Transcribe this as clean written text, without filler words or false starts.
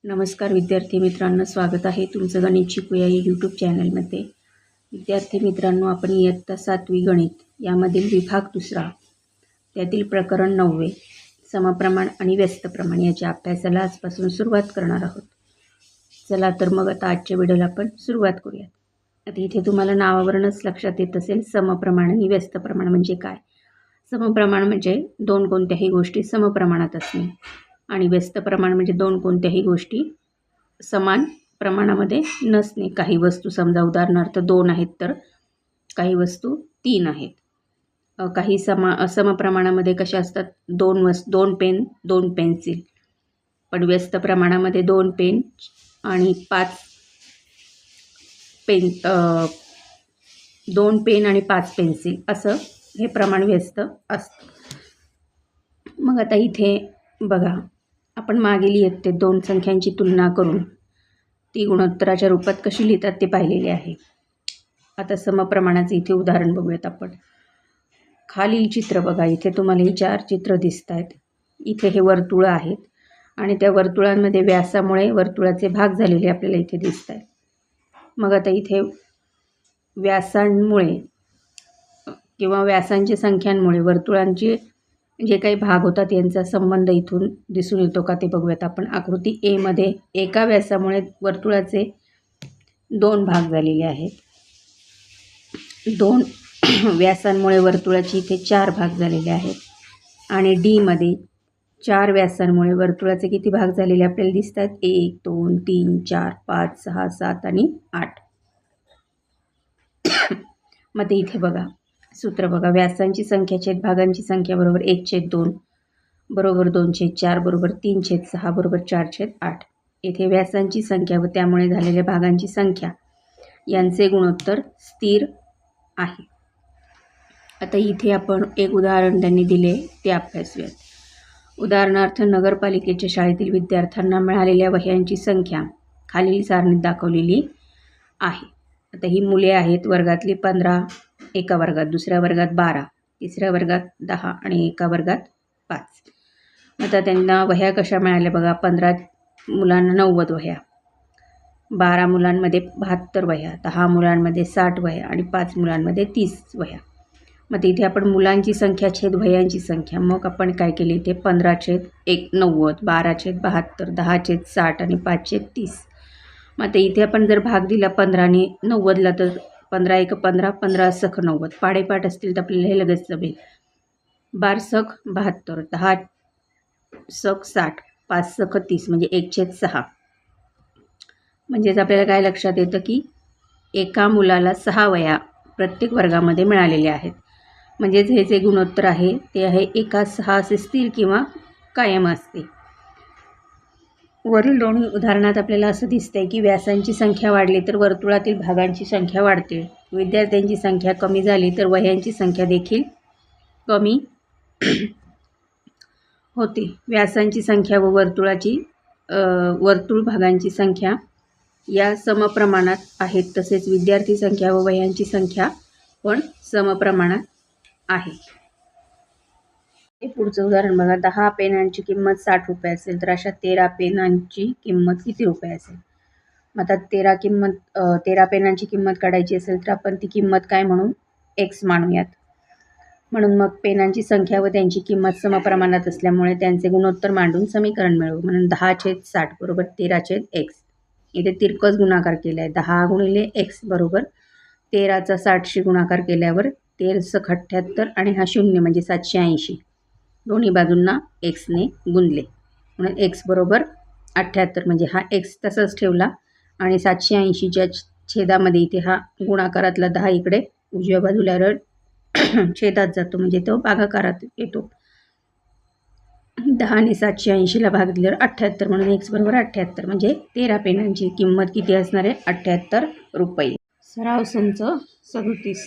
नमस्कार विद्यार्थी मित्रांनो, स्वागत आहे तुमचं गणित शिकूया या यूट्यूब चॅनलमध्ये. विद्यार्थी मित्रांनो, आपण इयत्ता 7वी गणित यामधील विभाग दुसरा त्यातील प्रकरण 9 समप्रमाण आणि व्यस्त प्रमाण याच्या अभ्यासाला आजपासून सुरुवात करणार आहोत. चला तर मग आता आजच्या व्हिडिओला आपण सुरुवात करूयात. आता इथे तुम्हाला नावावरूनच लक्षात येत असेल समप्रमाण आणि व्यस्त प्रमाण म्हणजे काय. समप्रमाण म्हणजे दोन कोणत्याही गोष्टी समप्रमाणात असणे आणि व्यस्त प्रमाण म्हणजे दोन कोणत्याही गोष्टी समान प्रमाणामध्ये नसणे. काही वस्तू समजा उदाहरणार्थ 2 आहेत तर काही वस्तू 3 आहेत. काही समप्रमाणामध्ये कशा असतात, 2 पेन 2 पेन्सिल. पण व्यस्त प्रमाणामध्ये 2 पेन आणि 5 पेन 2 पेन आणि 5 पेन्सिल असं हे प्रमाण व्यस्त असतं. मग आता इथे बघा, आपण मागील इयत्तेत 2 संख्यांची तुलना करून ती गुणोत्तराच्या रूपात कशी लिहितात ते पाहिलेले आहे. आता समप्रमाणाचं इथे उदाहरण बघूयात आपण. खालील चित्र बघा, इथे तुम्हाला ही 4 चित्र दिसत आहेत. इथे हे वर्तुळं आहेत आणि त्या वर्तुळांमध्ये व्यासामुळे वर्तुळाचे भाग झालेले आपल्याला इथे दिसत आहेत. मग आता इथे व्यासांमुळे किंवा व्यासांच्या संख्यांमुळे वर्तुळांचे जे काही भाग होतात यांचा संबंध इथून दिसून येतो का ते बघूयात आपण. आकृती ए मध्ये एका व्यासामुळे वर्तुळाचे 2 भाग झालेले आहेत. 2 व्यासांमुळे वर्तुळाचे इथे 4 भाग झालेले आहेत. आणि डी मध्ये 4 व्यासांमुळे वर्तुळाचे किती भाग झालेले आपल्याला दिसत आहेत, 1 2 3 4 5 6 7 आणि 8. मग ते इथे बघा सूत्र बघा, व्यासांची संख्या छेद भागांची संख्या बरोबर 1/2 बरोबर 2/4 बरोबर 3/6 बरोबर 4/8. येथे व्यासांची संख्या व त्यामुळे झालेल्या भागांची संख्या यांचे गुणोत्तर स्थिर आहे. आता इथे आपण एक उदाहरण त्यांनी दिले ते अभ्यासूयात. उदाहरणार्थ नगरपालिकेच्या शाळेतील विद्यार्थ्यांना मिळालेल्या वह्यांची संख्या खालील सारणीत दाखवलेली आहे. आता ही मुले आहेत. वर्गातली 15, एका वर्गात, दुसऱ्या वर्गात 12, तिसऱ्या वर्गात 10 आणि एका वर्गात 5. आता त्यांना वह्या कशा मिळाल्या बघा. 15 मुलांना 90 वह्या, 12 मुलांमध्ये 72 वह्या, 10 मुलांमध्ये 60 वह्या आणि 5 मुलांमध्ये 30 वह्या. मग इथे आपण मुलांची संख्या छेद वह्यांची संख्या, मग आपण काय केले इथे 15/90, 12/72, 10/60 आणि 5/30. मग आता इथे आपण जर भाग दिला 15ने 90ला तर 15 × 15 15 सख 90. पाडेपाठ असतील तर आपल्याला हे लगेच जमेल. 12 सख 72, 10 सख 60, 5 सख 30 म्हणजे 1/6. म्हणजेच आपल्याला काय लक्षात येतं की एका मुलाला 6 वह्या प्रत्येक वर्गामध्ये मिळालेल्या आहेत. म्हणजेच हे जे गुणोत्तर आहे ते आहे 1/6 असे स्थिर किंवा कायम असते. वरील दोन्ही उदाहरणात आपल्याला असं दिसतंय की व्यासांची संख्या वाढली तर वर्तुळातील भागांची संख्या वाढते. विद्यार्थ्यांची संख्या कमी झाली तर वह्यांची संख्या देखील कमी होते. व्यासांची संख्या व वर्तुळ भागांची संख्या या समप्रमाणात आहेत. तसेच विद्यार्थी संख्या व वह्यांची संख्या पण समप्रमाणात आहे. पुढचं उदाहरण बघा. 10 पेनांची किंमत 60 रुपये असेल तर अशा 13 पेनांची किंमत किती रुपये असेल. मग आता 13 पेनांची किंमत काढायची असेल तर आपण ती किंमत काय म्हणून, x मानूयात. म्हणून मग पेनांची संख्या व त्यांची किंमत समप्रमाणात असल्यामुळे त्यांचे गुणोत्तर मांडून समीकरण मिळवू. म्हणून 10/60 बरोबर 13/x. इथे तिरकस गुणाकार केला आहे. 10 × x बरोबर 13चा 60शी गुणाकार केल्यावर 13×78 आणि हा 0 म्हणजे 780. दोन्ही बाजूंना एक्सने गुणले म्हणून x बरोबर 78 म्हणजे हा x तसाच ठेवला आणि 780च्या छेदामध्ये इथे हा गुणाकारातला 10 इकडे उजव्या बाजूला छेदात जातो म्हणजे तो भागाकारात येतो. 10ने 780ला भाग दिल्यावर 78 म्हणून x बरोबर 78 म्हणजे 13 पेनांची किंमत किती असणार आहे, 78 रुपये. सराव संच 37.